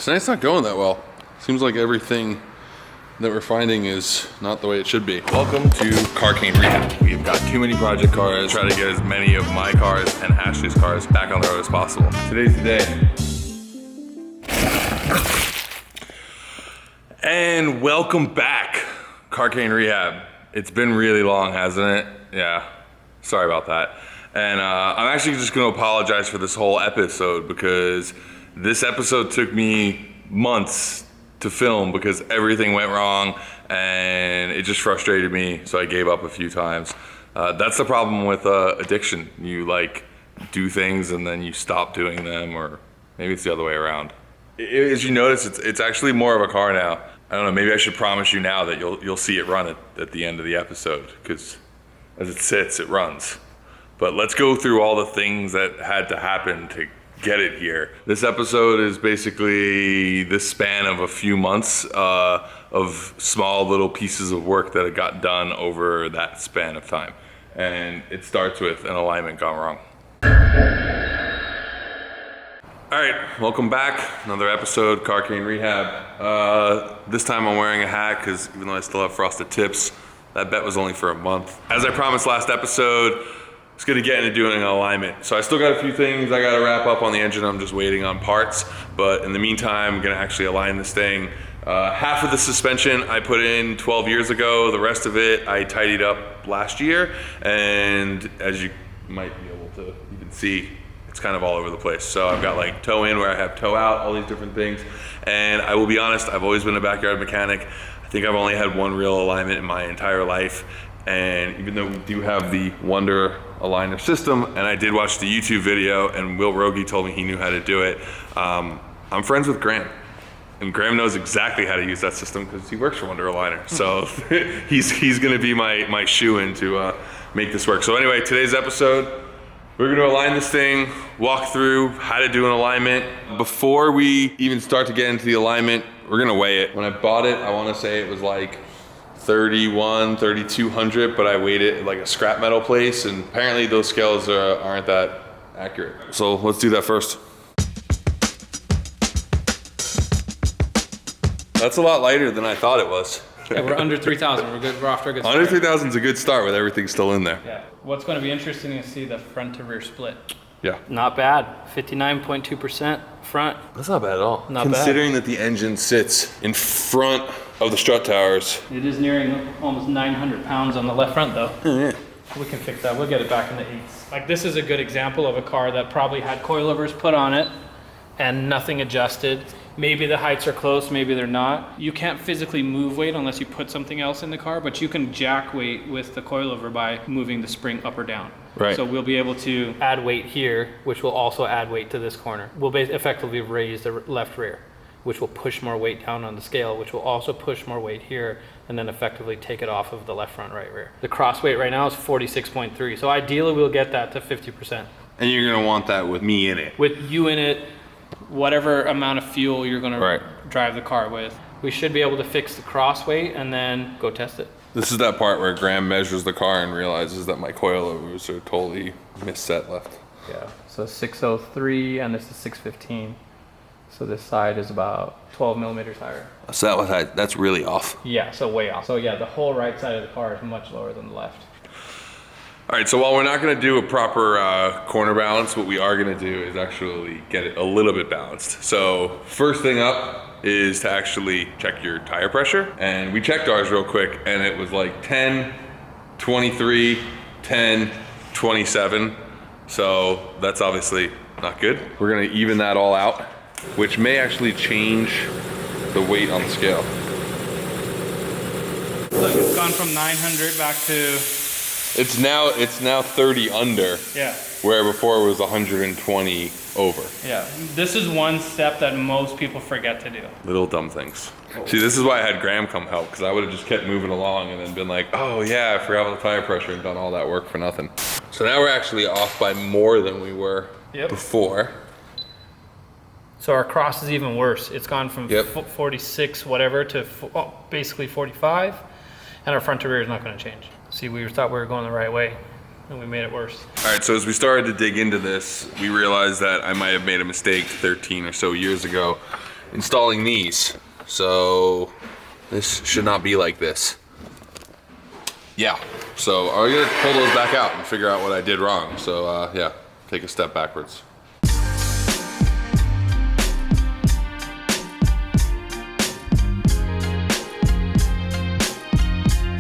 Tonight's not going that well. Seems like everything that we're finding is not the way it should be. Welcome to Carcane Rehab. We've got too many project cars. Try to get as many of my cars and Ashley's cars back on the road as possible. Today's the day. And welcome back, Carcane Rehab. It's been really long, hasn't it? Yeah, sorry about that. And I'm actually just gonna apologize for this whole episode because this episode took me months to film because everything went wrong and it just frustrated me, so I gave up a few times. That's the problem with addiction. You like do things and then you stop doing them, or maybe it's the other way around. As you notice, it's actually more of a car now. I don't know, maybe I should promise you now that you'll see it run at the end of the episode, because as it sits, it runs. But let's go through all the things that had to happen to get it here. This episode is basically the span of a few months of small little pieces of work that got done over that span of time. And it starts with an alignment gone wrong. All right, welcome back. Another episode, Carcane Rehab. This time I'm wearing a hat because even though I still have frosted tips, that bet was only for a month. As I promised last episode, I was gonna get into doing an alignment. So I still got a few things I gotta wrap up on the engine. I'm just waiting on parts. But in the meantime, I'm gonna actually align this thing. Half of the suspension I put in 12 years ago. The rest of it I tidied up last year. And as you might be able to even see, it's kind of all over the place. So I've got like toe in where I have toe out, all these different things. And I will be honest, I've always been a backyard mechanic. I think I've only had one real alignment in my entire life. And even though we do have the Wonder aligner system, and I did watch the YouTube video and Will Rogie told me he knew how to do it, I'm friends with Graham. And Graham knows exactly how to use that system because he works for Wonder Aligner. So he's gonna be my shoe-in to make this work. So anyway, today's episode, we're gonna align this thing, walk through how to do an alignment. Before we even start to get into the alignment, we're gonna weigh it. When I bought it, I wanna say it was like 3,200, but I weighed it at like a scrap metal place, and apparently those scales aren't that accurate. So let's do that first. That's a lot lighter than I thought it was. Yeah, we're under 3,000. We're good. We're off to a good start. Under 3,000 is a good start with everything still in there. Yeah. What's going to be interesting is to see the front to rear split. Yeah. Not bad. 59.2% front. That's not bad at all. Not Considering bad. that the engine sits in front of the strut towers. It is nearing almost 900 pounds on the left front though. Oh, yeah. We can fix that. We'll get it back in the 8s. Like, this is a good example of a car that probably had coilovers put on it and nothing adjusted. Maybe the heights are close, maybe they're not. You can't physically move weight unless you put something else in the car, but you can jack weight with the coilover by moving the spring up or down. Right. So we'll be able to add weight here, which will also add weight to this corner. We'll effectively raise the left rear, which will push more weight down on the scale, which will also push more weight here, and then effectively take it off of the left front, right rear. The cross weight right now is 46.3, so ideally we'll get that to 50%. And you're gonna want that with me in it. With you in it, whatever amount of fuel you're gonna Right. drive the car with. We should be able to fix the cross weight and then go test it. This is that part where Graham measures the car and realizes that my coilovers are totally misset left. Yeah, so 603 and this is 615. So this side is about 12 millimeters higher. So that's really off. Yeah, so way off. So yeah, the whole right side of the car is much lower than the left. All right, so while we're not gonna do a proper corner balance, what we are gonna do is actually get it a little bit balanced. So first thing up is to actually check your tire pressure. And we checked ours real quick and it was like 10, 23, 10, 27. So that's obviously not good. We're gonna even that all out, which may actually change the weight on the scale. Look, it's gone from 900 back to... It's now 30 under. Yeah. Where before it was 120 over. Yeah, this is one step that most people forget to do. Little dumb things. See, this is why I had Graham come help, because I would have just kept moving along and then been like, oh yeah, I forgot about the tire pressure and done all that work for nothing. So now we're actually off by more than we were before. So our cross is even worse. It's gone from 46 whatever to basically 45, and our front to rear is not going to change. See, we thought we were going the right way, and we made it worse. All right, so as we started to dig into this, we realized that I might have made a mistake 13 or so years ago installing these. So this should not be like this. Yeah, so I'm gonna pull those back out and figure out what I did wrong. So yeah, take a step backwards.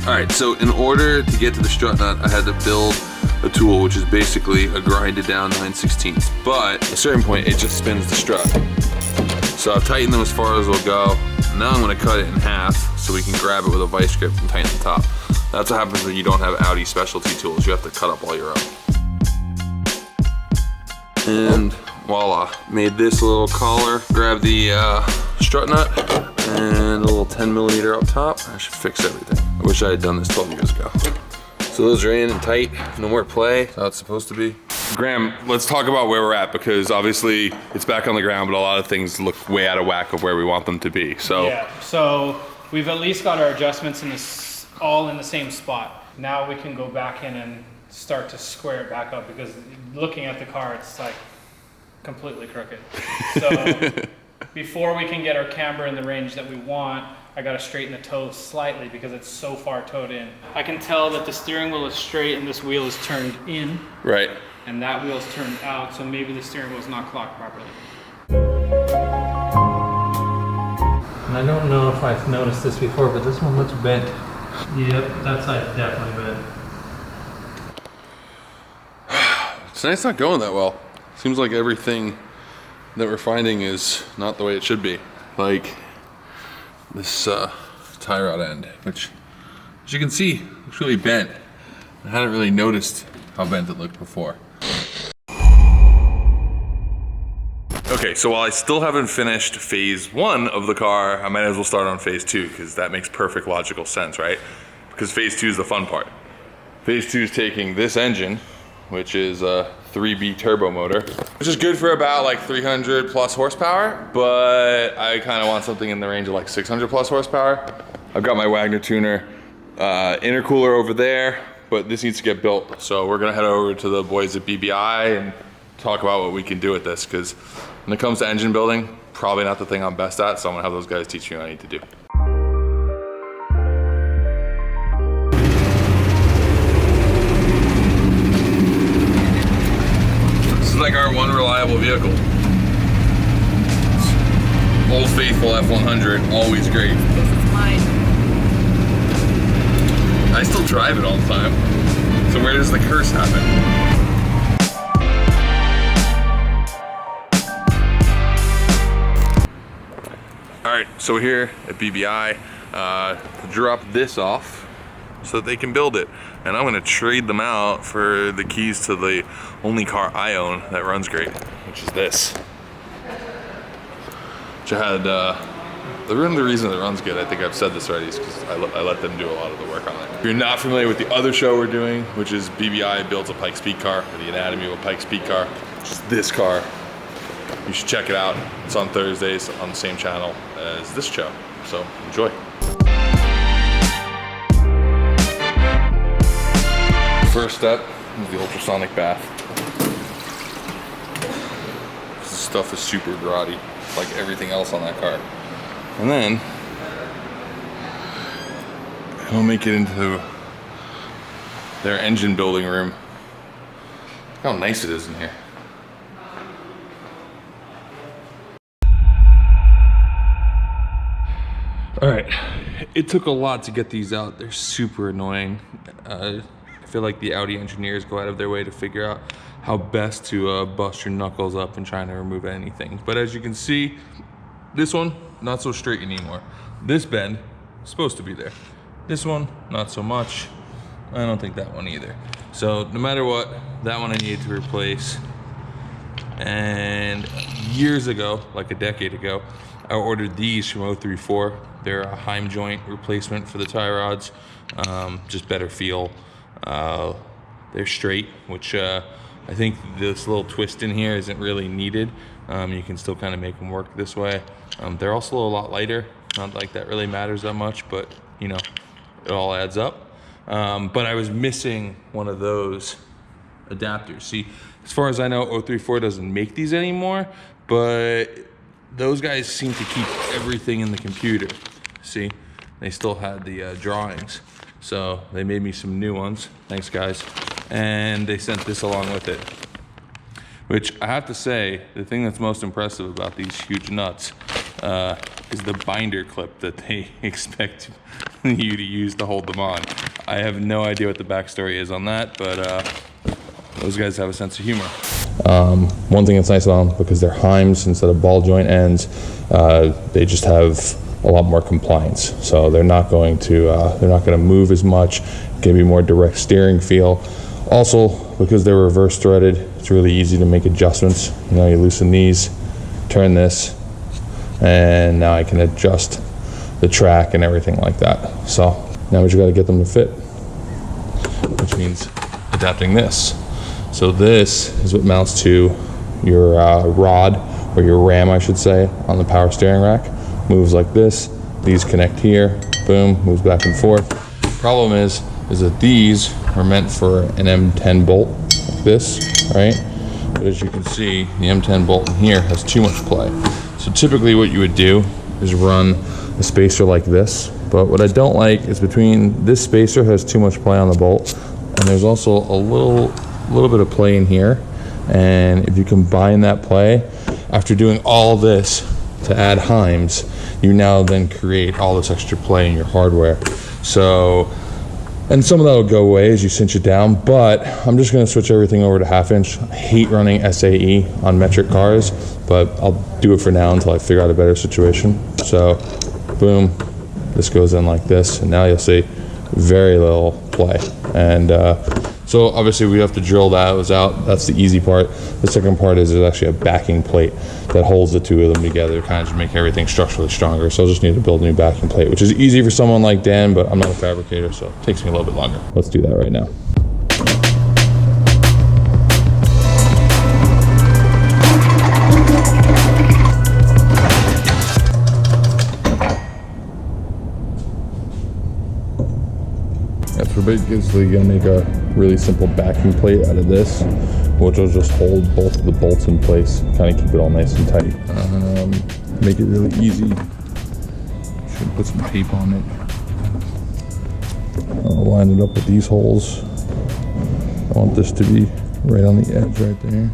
All right, so in order to get to the strut nut, I had to build a tool, which is basically a grinded down 9/16. But at a certain point, it just spins the strut. So I've tightened them as far as it'll go. Now I'm gonna cut it in half so we can grab it with a vice grip and tighten the top. That's what happens when you don't have Audi specialty tools. You have to cut up all your own. And voila, made this little collar. Grab the strut nut and a little 10mm up top. I should fix everything. I wish I had done this 12 years ago. So those are in and tight, no more play. That's how it's supposed to be. Graham, let's talk about where we're at, because obviously it's back on the ground, but a lot of things look way out of whack of where we want them to be. So yeah, so we've at least got our adjustments in this all in the same spot. Now we can go back in and start to square it back up, because looking at the car, it's like completely crooked. So before we can get our camber in the range that we want, I gotta straighten the toe slightly because it's so far towed in. I can tell that the steering wheel is straight and this wheel is turned in. Right. And that wheel's turned out, so maybe the steering wheel's not clocked properly. And I don't know if I've noticed this before, but this one looks bent. Yep, that side's definitely bent. Tonight's not going that well. Seems like everything that we're finding is not the way it should be. Like this tie rod end, which, as you can see, looks really bent. I hadn't really noticed how bent it looked before. Okay, so while I still haven't finished phase 1 of the car, I might as well start on phase 2, because that makes perfect logical sense, right? Because phase 2 is the fun part. Phase 2 is taking this engine, which is a 3B turbo motor, which is good for about like 300 plus horsepower, but I kind of want something in the range of like 600 plus horsepower. I've got my Wagner tuner intercooler over there, but this needs to get built. So we're gonna head over to the boys at BBI and talk about what we can do with this, because when it comes to engine building, probably not the thing I'm best at, so I'm gonna have those guys teach me what I need to do. This is like our one reliable vehicle. Old faithful F100, always great. This is mine. I still drive it all the time. So where does the curse happen? All right, so we're here at BBI to drop this off so that they can build it. And I'm gonna trade them out for the keys to the only car I own that runs great, which is this. Which I had, the reason it runs good, I think I've said this already, is because I let them do a lot of the work on it. If you're not familiar with the other show we're doing, which is BBI builds a Pike speed car, or the anatomy of a Pike speed car, which is this car, you should check it out. It's on Thursdays on the same channel as this show, so enjoy. First step is the ultrasonic bath. This stuff is super grotty, like everything else on that car. And then we'll make it into their engine building room. Look how nice it is in here. All right, it took a lot to get these out. They're super annoying. I feel like the Audi engineers go out of their way to figure out how best to bust your knuckles up and trying to remove anything. But as you can see, this one, not so straight anymore. This bend, supposed to be there. This one, not so much. I don't think that one either. So no matter what, that one I needed to replace. And years ago, like a decade ago, I ordered these from 034. They're a Heim joint replacement for the tie rods. Just better feel. They're straight, which I think this little twist in here isn't really needed. You can still kind of make them work this way. They're also a lot lighter. Not like that really matters that much, but you know, it all adds up. But I was missing one of those adapters. See, as far as I know, 034 doesn't make these anymore, but those guys seem to keep everything in the computer. See, they still had the drawings. So they made me some new ones. Thanks, guys. And they sent this along with it. Which I have to say, the thing that's most impressive about these huge nuts is the binder clip that they expect you to use to hold them on. I have no idea what the backstory is on that, but those guys have a sense of humor. One thing that's nice about them, because they're Heims instead of ball joint ends, they just have a lot more compliance. So they're not going to move as much. Give you more direct steering feel. Also, because they're reverse threaded, it's really easy to make adjustments. You know, you loosen these, turn this, and now I can adjust the track and everything like that. So now we just got to get them to fit, which means adapting this. So this is what mounts to your rod, or your ram, I should say, on the power steering rack. Moves like this. These connect here. Boom, moves back and forth. Problem is that these are meant for an M10 bolt like this, right? But as you can see, the M10 bolt in here has too much play. So typically what you would do is run a spacer like this. But what I don't like is between this spacer has too much play on the bolt, and there's also a little bit of play in here. And if you combine that play, after doing all this to add Heims, you now then create all this extra play in your hardware. So, and some of that will go away as you cinch it down, but I'm just gonna switch everything over to 1/2 inch. I hate running SAE on metric cars, but I'll do it for now until I figure out a better situation. So, boom, this goes in like this, and now you'll see very little play. And so obviously we have to drill those out. That's the easy part. The second part is there's actually a backing plate that holds the two of them together, kind of just make everything structurally stronger. So I'll just need to build a new backing plate, which is easy for someone like Dan, but I'm not a fabricator, so it takes me a little bit longer. Let's do that right now. We're basically gonna make a really simple backing plate out of this, which will just hold both of the bolts in place, kind of keep it all nice and tight. Make it really easy. Should put some tape on it. I'll line it up with these holes. I want this to be right on the edge right there.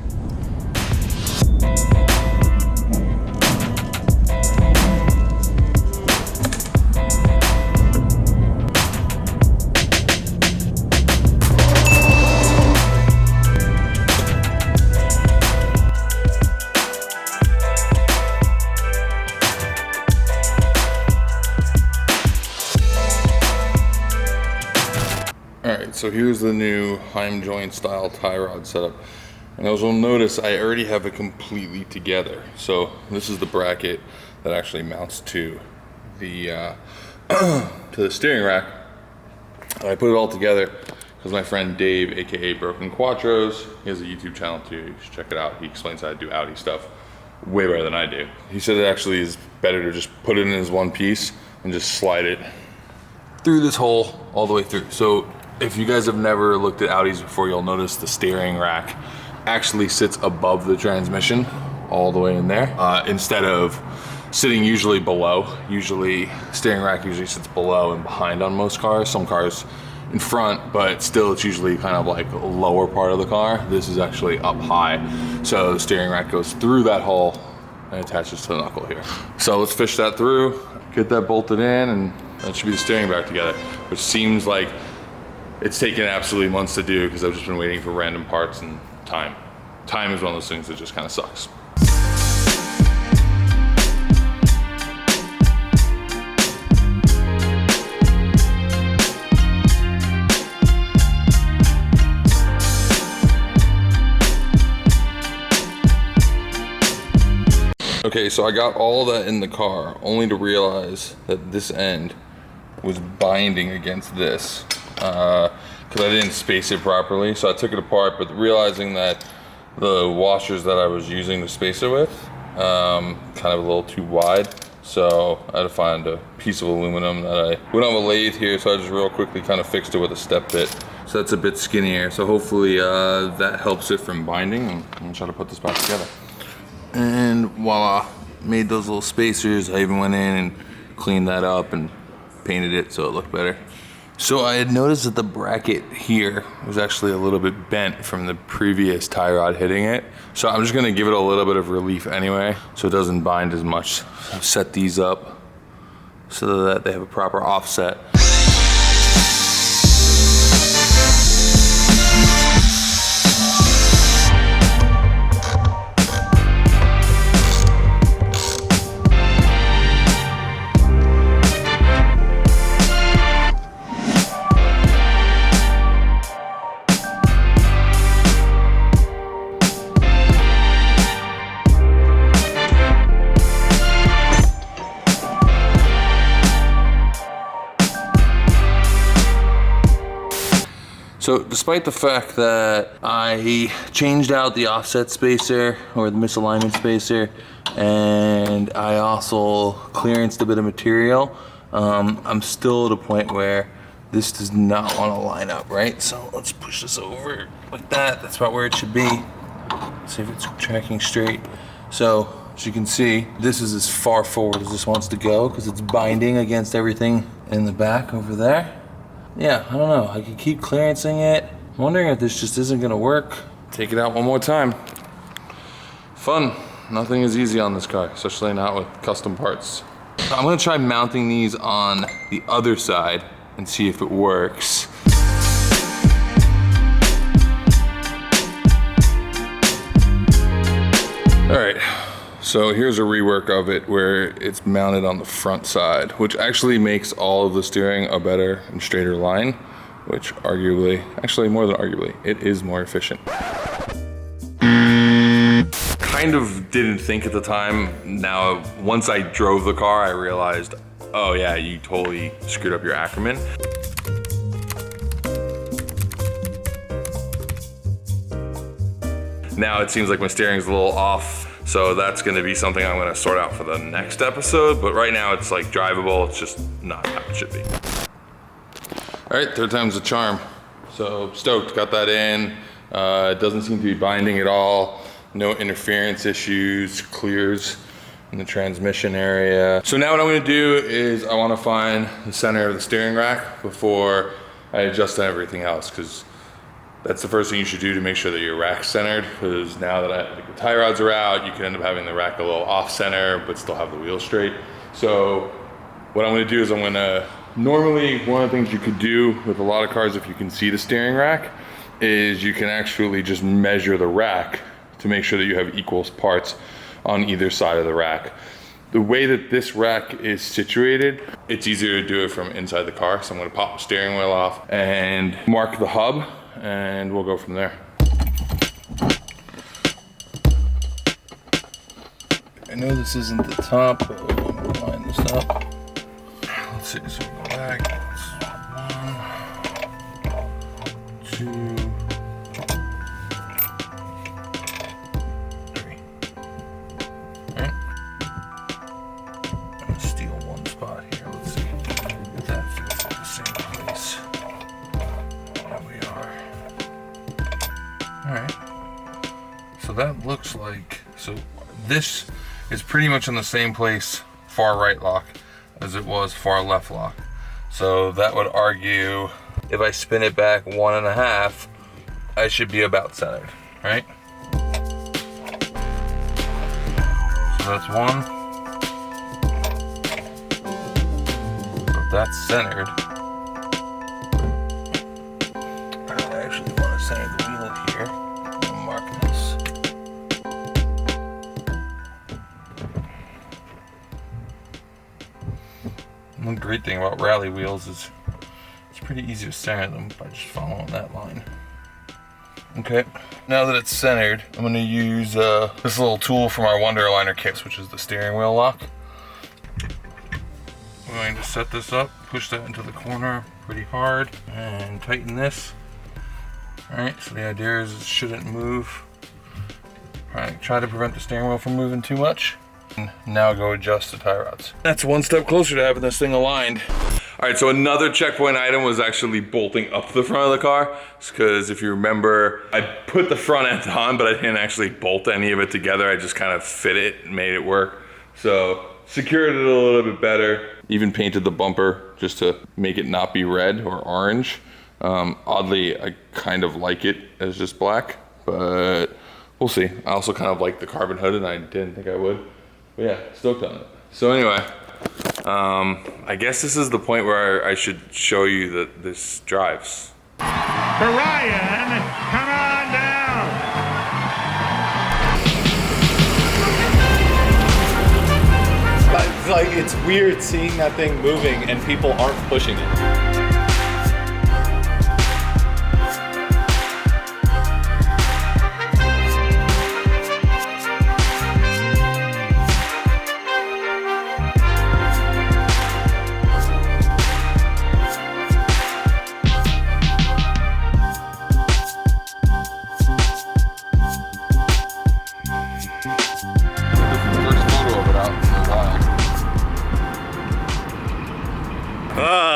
So here's the new Heim joint style tie rod setup. And as you'll notice, I already have it completely together. So this is the bracket that actually mounts to the steering rack. And I put it all together because my friend Dave, aka Broken Quattros, he has a YouTube channel too. You should check it out. He explains how to do Audi stuff way better than I do. He said it actually is better to just put it in as one piece and just slide it through this hole all the way through. So if you guys have never looked at Audis before, you'll notice the steering rack actually sits above the transmission all the way in there, instead of sitting usually below. Usually steering rack usually sits below and behind on most cars. Some cars in front, but still it's usually kind of like a lower part of the car. This is actually up high. So the steering rack goes through that hole and attaches to the knuckle here. So let's fish that through, get that bolted in, and that should be the steering back together, which seems like it's taken absolutely months to do because I've just been waiting for random parts and time. Time is one of those things that just kind of sucks. Okay, so I got all that in the car, only to realize that this end was binding against this. Because I didn't space it properly, so I took it apart, but realizing that the washers that I was using to space it with kind of a little too wide, so I had to find a piece of aluminum that I went on a lathe here, so I just real quickly kind of fixed it with a step bit. So that's a bit skinnier, so hopefully that helps it from binding, and I'm gonna try to put this back together. And voila, made those little spacers. I even went in and cleaned that up and painted it so it looked better. So I had noticed that the bracket here was actually a little bit bent from the previous tie rod hitting it. So I'm just gonna give it a little bit of relief anyway, so it doesn't bind as much. So I've set these up so that they have a proper offset. So despite the fact that I changed out the offset spacer or the misalignment spacer, and I also clearanced a bit of material, I'm still at a point where this does not want to line up, right? So let's push this over like that. That's about where it should be. See if it's tracking straight. So as you can see, this is as far forward as this wants to go because it's binding against everything in the back over there. Yeah, I don't know. I can keep clearancing it. I'm wondering if this just isn't gonna work. Take it out one more time. Fun. Nothing is easy on this car, especially not with custom parts. I'm gonna try mounting these on the other side and see if it works. All right. So here's a rework of it where it's mounted on the front side, which actually makes all of the steering a better and straighter line, which arguably, actually more than arguably, it is more efficient. Kind of didn't think at the time. Now, once I drove the car, I realized, oh yeah, you totally screwed up your Ackerman. Now it seems like my steering's a little off. So that's gonna be something I'm gonna sort out for the next episode, but right now it's like drivable, it's just not how it should be. All right, third time's a charm. So stoked, got that in. It doesn't seem to be binding at all. No interference issues, clears in the transmission area. So now what I'm gonna do is I wanna find the center of the steering rack before I adjust everything else, because that's the first thing you should do to make sure that your rack's centered, because now that the tie rods are out, you can end up having the rack a little off center, but still have the wheel straight. So what I'm gonna do is normally one of the things you could do with a lot of cars, if you can see the steering rack, is you can actually just measure the rack to make sure that you have equal parts on either side of the rack. The way that this rack is situated, it's easier to do it from inside the car. So I'm gonna pop the steering wheel off and mark the hub, and we'll go from there. I know this isn't the top, but I'm gonna line this up. Let's see, so we go back. It's 1, 2, 3. Alright. I'm gonna steal one spot here. Let's see if that fits in the same place. There we are. Alright. So that looks like, so this is pretty much in the same place, far right lock, as it was far left lock. So that would argue, if I spin it back 1.5, I should be about centered, right? So that's 1. So if that's centered, I actually want to center the wheel here. I'll mark this. One great thing about rally wheels is it's pretty easy to center them by just following that line. Okay, now that it's centered, I'm going to use this little tool from our Wonder Aligner kits, which is the steering wheel lock. I'm going to set this up, push that into the corner pretty hard, and tighten this. Alright, so the idea is it shouldn't move. Alright, try to prevent the steering wheel from moving too much. And now go adjust the tie rods. That's one step closer to having this thing aligned. All right, so another checkpoint item was actually bolting up the front of the car. Because if you remember, I put the front end on, but I didn't actually bolt any of it together. I just kind of fit it and made it work. So secured it a little bit better. Even painted the bumper just to make it not be red or orange. Oddly, I kind of like it as just black, but we'll see. I also kind of like the carbon hood, and I didn't think I would. But yeah, stoked on it. So anyway, I guess this is the point where I should show you that this drives. For Ryan, come on down. It's like, it's weird seeing that thing moving and people aren't pushing it.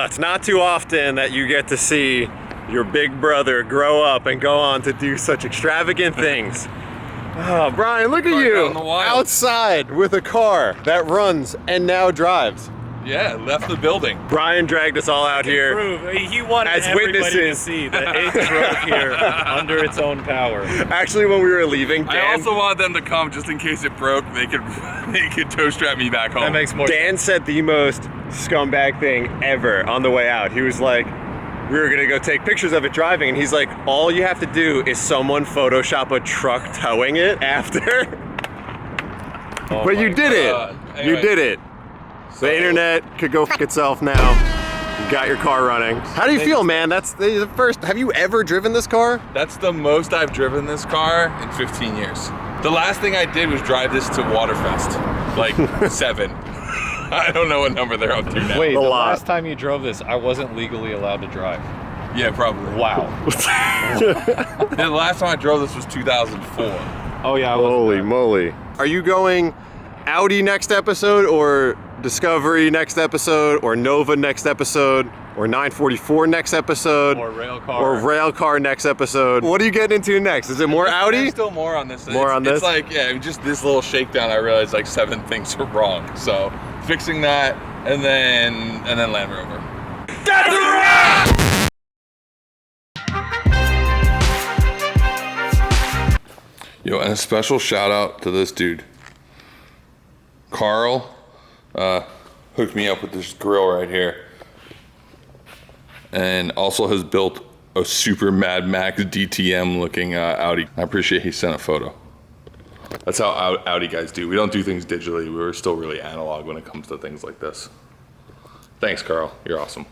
It's not too often that you get to see your big brother grow up and go on to do such extravagant things. Oh, Brian, look at you outside with a car that runs and now drives. Yeah, left the building. Brian dragged us all out here. He wanted as everybody witnesses to see that it drove here under its own power. Actually, when we were leaving, Dan, I also wanted them to come just in case it broke. They could tow strap me back home. That makes more Dan said the most scumbag thing ever on the way out. He was like, we were gonna go take pictures of it driving, and he's like, all you have to do is someone Photoshop a truck towing it after. But you did it. Anyway. You did it. The internet could go f itself now. You got your car running. How do you feel, man? That's the first. Have you ever driven this car? That's the most I've driven this car in 15 years. The last thing I did was drive this to Waterfest, like 7. I don't know what number they're up to now. Wait, A the lot. last time you drove this, I wasn't legally allowed to drive. Yeah, probably. Wow. The last time I drove this was 2004. Oh yeah, I Holy moly. Are you going Audi next episode, or Discovery next episode, or Nova next episode, or 944 next episode, Or rail car. or rail car next episode? What are you getting into next? Is it more Audi? There's still more on this. More on this? It's like, yeah, just this little shakedown, I realized like 7 things are wrong. So fixing that, and then Land Rover. That's a wrap! Yo, and a special shout out to this dude. Carl hooked me up with this grill right here, and also has built a super Mad Max DTM looking Audi. I appreciate he sent a photo. That's how Audi guys do. We don't do things digitally. We're still really analog when it comes to things like this. Thanks, Carl. You're awesome.